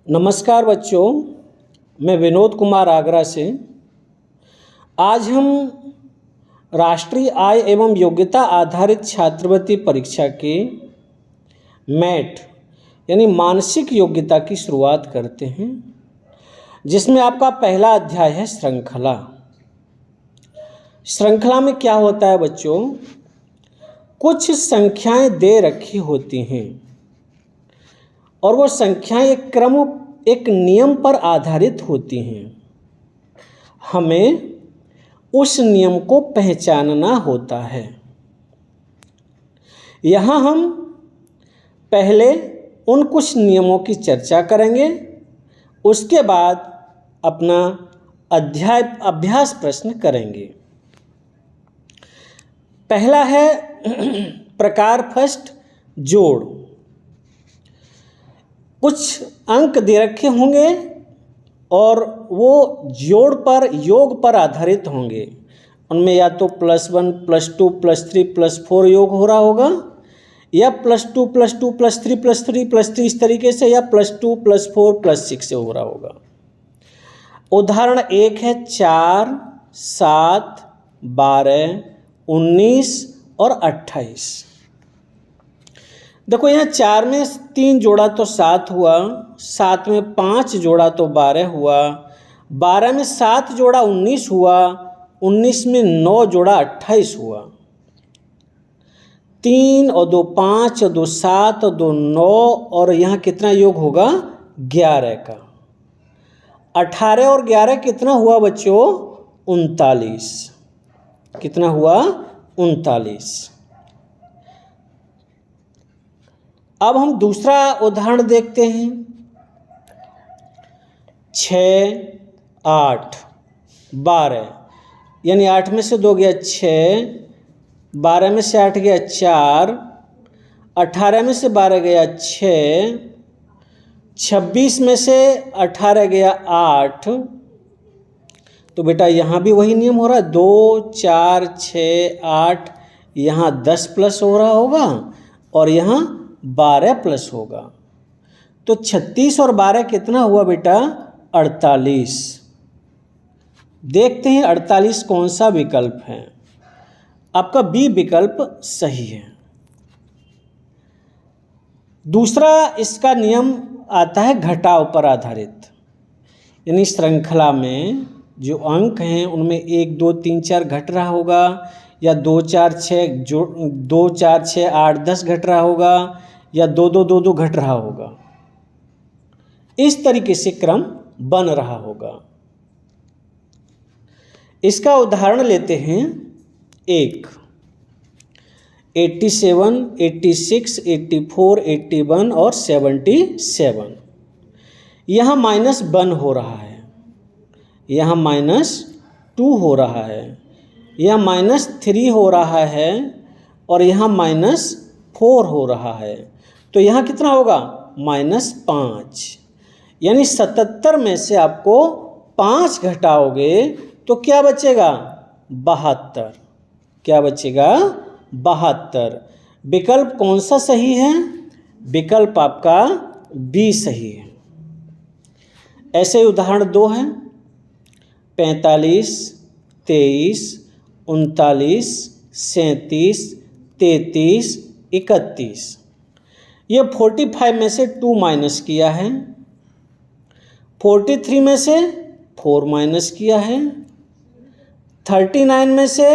नमस्कार बच्चों, मैं विनोद कुमार आगरा से। आज हम राष्ट्रीय आय एवं योग्यता आधारित छात्रवृत्ति परीक्षा के मैट यानी मानसिक योग्यता की शुरुआत करते हैं, जिसमें आपका पहला अध्याय है श्रृंखला। श्रृंखला में क्या होता है बच्चों, कुछ संख्याएं दे रखी होती हैं और वो संख्याएं एक नियम पर आधारित होती हैं। हमें उस नियम को पहचानना होता है। यहाँ हम पहले उन कुछ नियमों की चर्चा करेंगे, उसके बाद अपना अभ्यास प्रश्न करेंगे। पहला है प्रकार फर्स्ट, जोड़। कुछ अंक दे रखे होंगे और वो जोड़ पर योग पर आधारित होंगे। उनमें या तो +1 +2 +3 +4 योग हो रहा होगा, या +2 +2 +3 +3 +3 इस तरीके से, या +2 +4 +6 से हो रहा होगा। उदाहरण एक है 4, 7, 12, 19 और 28। देखो यहाँ 4 में 3 जोड़ा तो 7 हुआ, 7 में 5 जोड़ा तो 12 हुआ, 12 में 7 जोड़ा 19 हुआ, 19 में 9 जोड़ा 28 हुआ। 3 और 2 5 और 2 7 और 2 9 और यहाँ कितना योग होगा 11 का। 18 और 11 कितना हुआ बच्चों 39। कितना हुआ 39। अब हम दूसरा उदाहरण देखते हैं। 6, 8, 12 यानी 8 में से 2 गया 6, 12 में से 8 गया 4, 18 में से 12 गया 6, 26 में से 18 गया 8। तो बेटा यहाँ भी वही नियम हो रहा है, 2, 4, 6, 8, यहाँ 10 प्लस हो रहा होगा और यहाँ 12 प्लस होगा। तो 36 और 12 कितना हुआ बेटा 48। देखते हैं 48 कौन सा विकल्प है। आपका बी विकल्प सही है। दूसरा इसका नियम आता है घटाव पर आधारित, यानी श्रृंखला में जो अंक हैं उनमें 1 2 3 4 घट रहा होगा, या 2 4 6 8 10 घट रहा होगा, या 2 2 2 2 घट रहा होगा। इस तरीके से क्रम बन रहा होगा। इसका उदाहरण लेते हैं। 1, 87, 86, 84, 81 और 77। यहाँ -1 हो रहा है, यहाँ -2 हो रहा है, यहाँ -3 हो रहा है और यहाँ -4 हो रहा है। तो यहाँ कितना होगा -5। यानी 77 में से आपको 5 घटाओगे तो क्या बचेगा 72। क्या बचेगा 72। विकल्प कौन सा सही है? विकल्प आपका बी सही है। ऐसे ही उदाहरण 2 है। 45, 23, 39, 37, 33, 31। ये 45 में से 2 माइनस किया है, 43 में से 4 माइनस किया है, 39 में से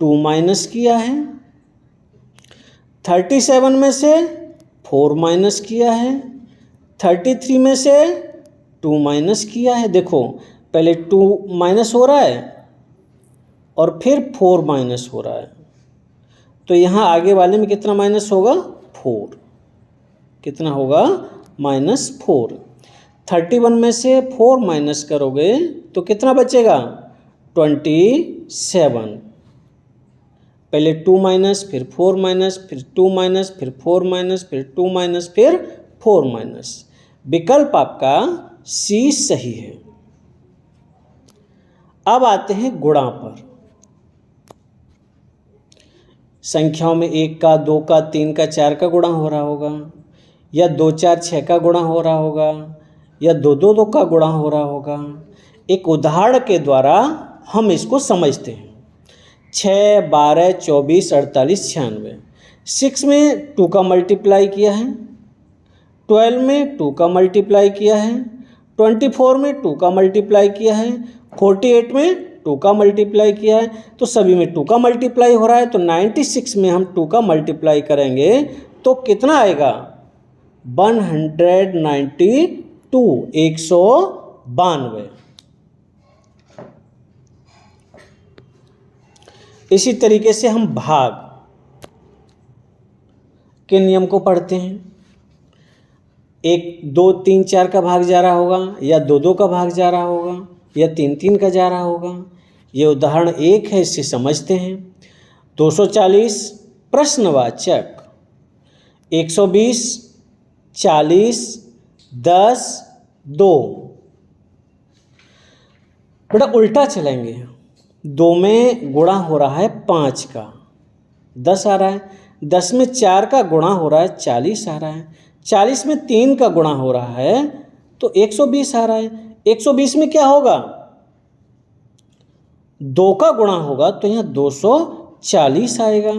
2 माइनस किया है, 37 में से 4 माइनस किया है, 33 में से 2 माइनस किया है। देखो पहले 2 माइनस हो रहा है और फिर 4 माइनस हो रहा है। तो यहाँ आगे वाले में कितना माइनस होगा 4। कितना होगा -4। 31 में से 4 माइनस करोगे तो कितना बचेगा 27। पहले 2 माइनस फिर 4 माइनस फिर 2 माइनस फिर 4 माइनस फिर 2 माइनस फिर 4 माइनस। विकल्प आपका सी सही है। अब आते हैं गुणा पर। संख्याओं में 1 का 2 का 3 का 4 का गुणा हो रहा होगा। या 2 4 6 का गुणा हो रहा होगा, या 2 2 2 का गुणा हो रहा होगा। एक उदाहरण के द्वारा हम इसको समझते हैं। 6 12 24 48 96। 6 में 2 का मल्टीप्लाई किया है, 12 में 2 का मल्टीप्लाई किया है, 24 में 2 का मल्टीप्लाई किया है, 48 में 2 का मल्टीप्लाई किया है। तो सभी में 2 का मल्टीप्लाई हो रहा है, तो 96 में हम 2 का मल्टीप्लाई करेंगे तो कितना आएगा? 192, 192। इसी तरीके से हम भाग के नियम को पढ़ते हैं। 1 2 3 4 का भाग जा रहा होगा, या 2 2 का भाग जा रहा होगा, या 3 3 का जा रहा होगा। ये उदाहरण 1 है, इसे समझते हैं। 240 प्रश्नवाचक, 120 40 10 2। बेटा उल्टा चलेंगे, 2 में गुणा हो रहा है 5 का, 10 आ रहा है। 10 में 4 का गुणा हो रहा है, 40 आ रहा है। 40 में 3 का गुणा हो रहा है तो 120 आ रहा है। 120 में क्या होगा? 2 का गुणा होगा तो यहाँ 240 आएगा,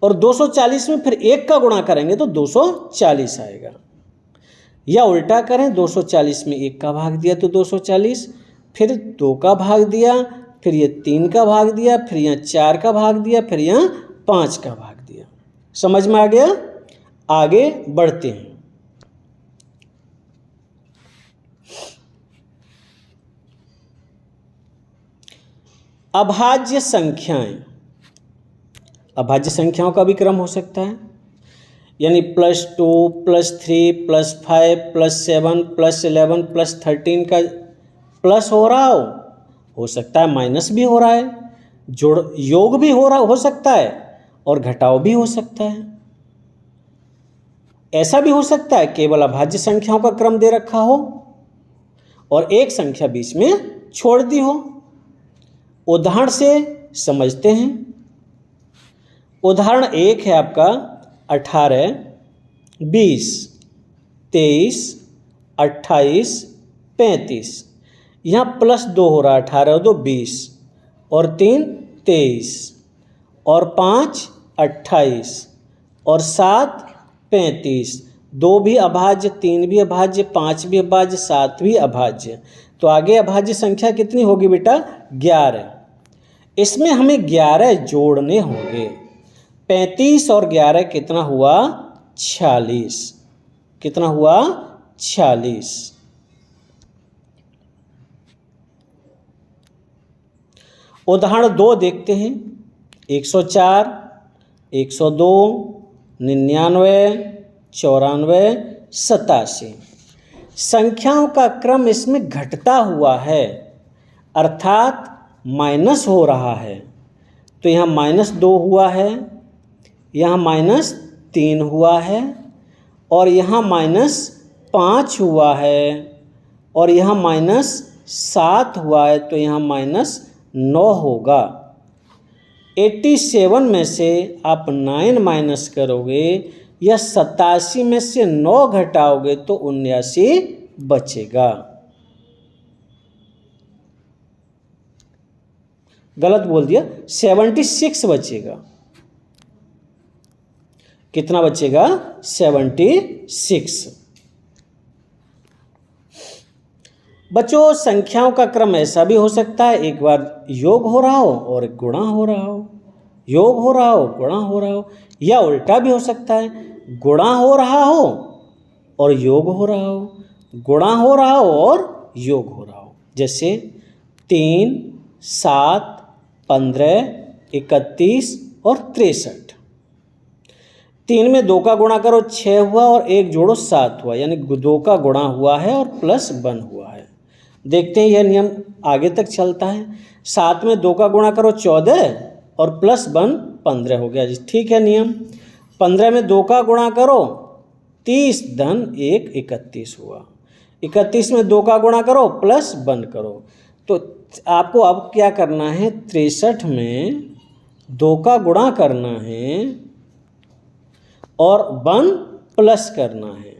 और 240 में फिर 1 का गुणा करेंगे तो 240 आएगा। या उल्टा करें, 240 में 1 का भाग दिया तो 240, फिर 2 का भाग दिया, फिर ये 3 का भाग दिया, फिर यहाँ 4 का भाग दिया, फिर यहाँ 5 का भाग दिया। समझ में आ गया? आगे बढ़ते हैं। अभाज्य संख्याएं। अभाज्य संख्याओं का भी क्रम हो सकता है, यानी +2 +3 +5 +7 +11 +13 का प्लस हो रहा हो सकता है माइनस भी हो रहा है, जोड़ योग भी हो सकता है, और घटाव भी हो सकता है। ऐसा भी हो सकता है केवल अभाज्य संख्याओं का क्रम दे रखा हो और एक संख्या बीच में छोड़ दी हो। उदाहरण से समझते हैं। उदाहरण 1 है आपका 18 20 23 28 35। यहाँ +2 हो रहा है, 18 2 20 और 3 23 और 5 28 और 7 35। 2 भी अभाज्य, 3 भी अभाज्य, 5 भी अभाज्य, 7 भी अभाज्य। तो आगे अभाज्य संख्या कितनी होगी बेटा? 11। इसमें हमें 11 जोड़ने होंगे। 35 और 11 कितना हुआ? 46। कितना हुआ? 46। उदाहरण 2 देखते हैं। 104 102 99 94 87। संख्याओं का क्रम इसमें घटता हुआ है, अर्थात माइनस हो रहा है। तो यहाँ -2 हुआ है, यहाँ -3 हुआ है, और यहाँ -5 हुआ है, और यहाँ -7 हुआ है, तो यहाँ -9 होगा। 87 में से आप 9 माइनस करोगे या 87 में से 9 घटाओगे तो 79 बचेगा। गलत बोल दिया, 76 बचेगा। कितना बचेगा? 76। बच्चों, संख्याओं का क्रम ऐसा भी हो सकता है, एक बार योग हो रहा हो और गुणा हो रहा हो, योग हो रहा हो गुणा हो रहा हो, या उल्टा भी हो सकता है, गुणा हो रहा हो और योग हो रहा हो, गुणा हो रहा हो और योग हो रहा हो। जैसे 3 7 15 31 और 63। 3 में 2 का गुणा करो 6 हुआ, और 1 जोड़ो 7 हुआ, यानी 2 का गुणा हुआ है और +1 हुआ है। देखते हैं यह नियम आगे तक चलता है। 7 में 2 का गुणा करो 14 और +1 15 हो गया जी, ठीक है नियम। 15 में 2 का गुणा करो 30 धन 1 31 हुआ। 31 में 2 का गुणा करो +1 करो। तो आपको अब क्या करना है? 63 में 2 का गुणा करना है और 1 प्लस करना है।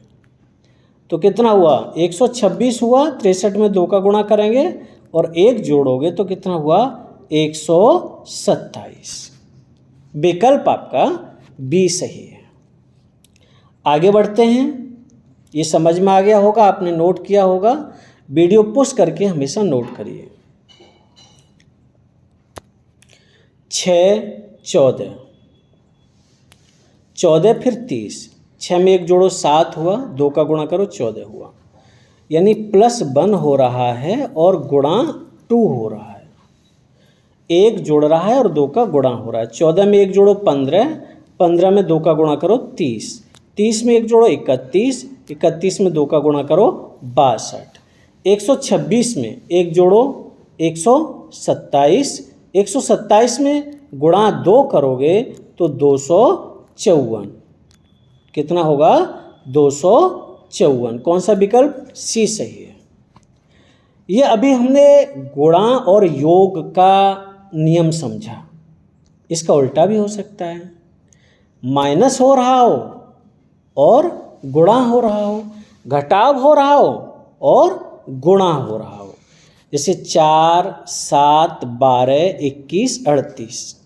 तो कितना हुआ 126 हुआ, 63 में 2 का गुणा करेंगे और 1 जोड़ोगे तो कितना हुआ 127। विकल्प आपका बी सही है। आगे बढ़ते हैं। ये समझ में आ गया होगा, आपने नोट किया होगा। वीडियो पुश करके हमेशा नोट करिए। 6 14, 14 फिर 30, 6 में 1 जोड़ो 7 हुआ, 2 का गुणा करो 14 हुआ। यानी +1 हो रहा है और गुणा 2 हो रहा है। 1 जोड़ रहा है और 2 का गुणा हो रहा है। 14 में 1 जोड़ो 15, 15 में 2 का गुणा करो 30, 30 में 1 जोड़ो 31, 31 में 2 का गुणा करो 62, 126 में 1 जोड़ो 127, 127 में गुणा 2 करोगे तो 254। कितना होगा 254। कौन सा विकल्प सी सही है। ये अभी हमने गुणा और योग का नियम समझा। इसका उल्टा भी हो सकता है, माइनस हो रहा हो और गुणा हो रहा हो, घटाव हो रहा हो और गुणा हो रहा हो। जैसे 4 7 12 21 38,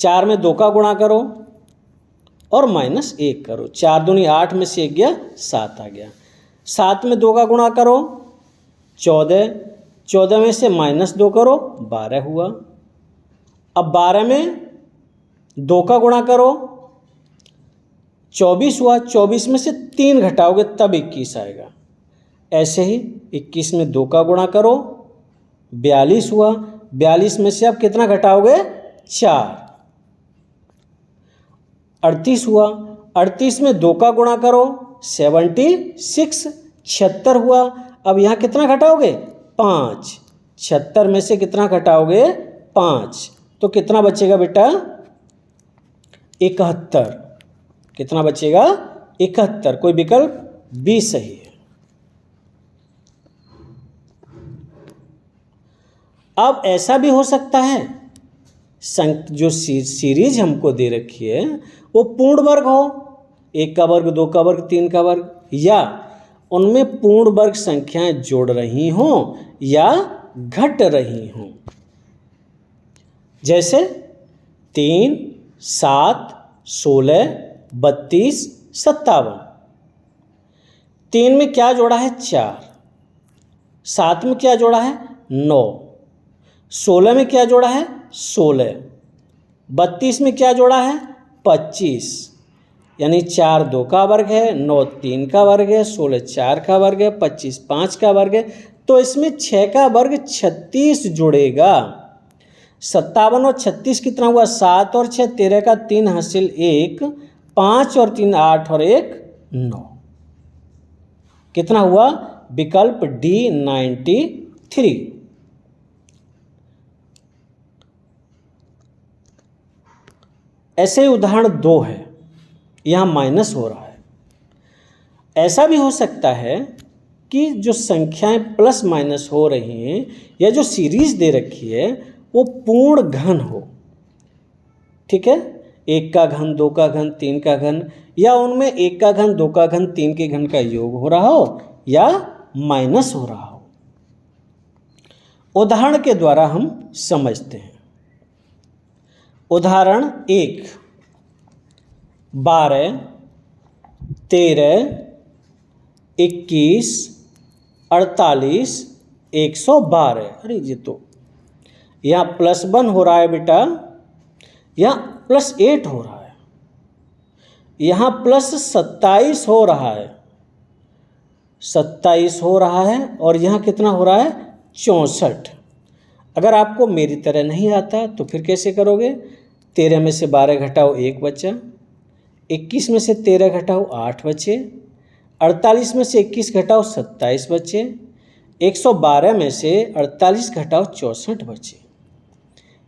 4 में 2 का गुणा करो और -1 करो। 4 दूनी 8 में से 1 गया 7 आ गया। 7 में 2 का गुणा करो 14, 14 में से -2 करो 12 हुआ। अब 12 में 2 का गुणा करो 24 हुआ। 24 में से 3 घटाओगे तब 21 आएगा। ऐसे ही 21 में 2 का गुणा करो 42 हुआ। 42 में से अब कितना घटाओगे 4, 38 हुआ। 38 में 2 का गुणा करो 76, 76 हुआ। अब यहाँ कितना घटाओगे 5, 76 में से कितना घटाओगे 5, तो कितना बचेगा बेटा 71। कितना बचेगा 71। कोई विकल्प बी सही है। अब ऐसा भी हो सकता है जो सीरीज हमको दे रखी है वो पूर्ण वर्ग हो, 1 का वर्ग 2 का वर्ग 3 का वर्ग, या उनमें पूर्ण वर्ग संख्याएं जोड़ रही हों या घट रही हों। जैसे 3 7 16 32 57। 3 में क्या जोड़ा है 4, 7 में क्या जोड़ा है 9, 16 में क्या जोड़ा है 16, 32 में क्या जोड़ा है 25। यानी 4 2 का वर्ग है, 9 3 का वर्ग है, 16 4 का वर्ग है, 25 5 का वर्ग है। तो इसमें 6 का वर्ग 36 जुड़ेगा। 57 और 36 कितना हुआ 7 और 6 13 का 3 हासिल 1, 5 और 3 8 और 1 9। कितना हुआ विकल्प डी 93। ऐसे ही उदाहरण 2 है, यहाँ माइनस हो रहा है। ऐसा भी हो सकता है कि जो संख्याएं प्लस माइनस हो रही हैं या जो सीरीज दे रखी है वो पूर्ण घन हो। ठीक है, 1 का घन 2 का घन 3 का घन, या उनमें 1 का घन 2 का घन 3 के घन का योग हो रहा हो या माइनस हो रहा हो। उदाहरण के द्वारा हम समझते हैं। उदाहरण 1 12 13 21 48 112। अरे ये तो यहाँ +1 हो रहा है बेटा, यहाँ +8 हो रहा है, यहाँ +27 हो रहा है, 27 हो रहा है और यहाँ कितना हो रहा है 64। अगर आपको मेरी तरह नहीं आता तो फिर कैसे करोगे। 13 में से 12 घटाओ 1 बचा, 21 में से 13 घटाओ 8 बचे, 48 में से 21 घटाओ 27 बचे, 112 में से 48 घटाओ 64 बचे।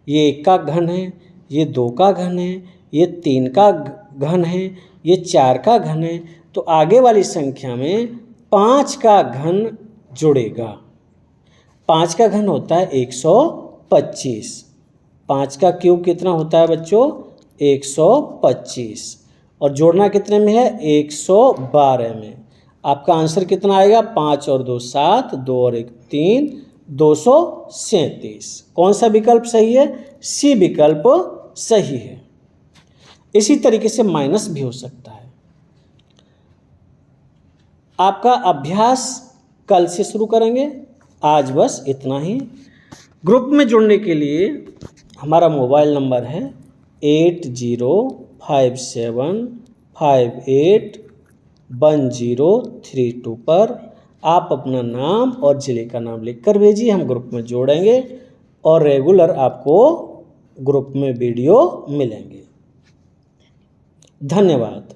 ये 1 का घन है, ये 2 का घन है, ये 3 का घन है, ये 4 का घन है। तो आगे वाली संख्या में 5 का घन जुड़ेगा। 5 का घन होता है 125। 5 का क्यूब कितना होता है बच्चों 125। और जोड़ना कितने में है, 112 में। आपका आंसर कितना आएगा, 5 और 2 7, 2 और 1 3, 237। कौन सा विकल्प सही है, सी विकल्प सही है। इसी तरीके से माइनस भी हो सकता है। आपका अभ्यास कल से शुरू करेंगे, आज बस इतना ही। ग्रुप में जुड़ने के लिए हमारा मोबाइल नंबर है 8057581032 पर आप अपना नाम और ज़िले का नाम लिखकर भेजिए, हम ग्रुप में जोड़ेंगे और रेगुलर आपको ग्रुप में वीडियो मिलेंगे। धन्यवाद।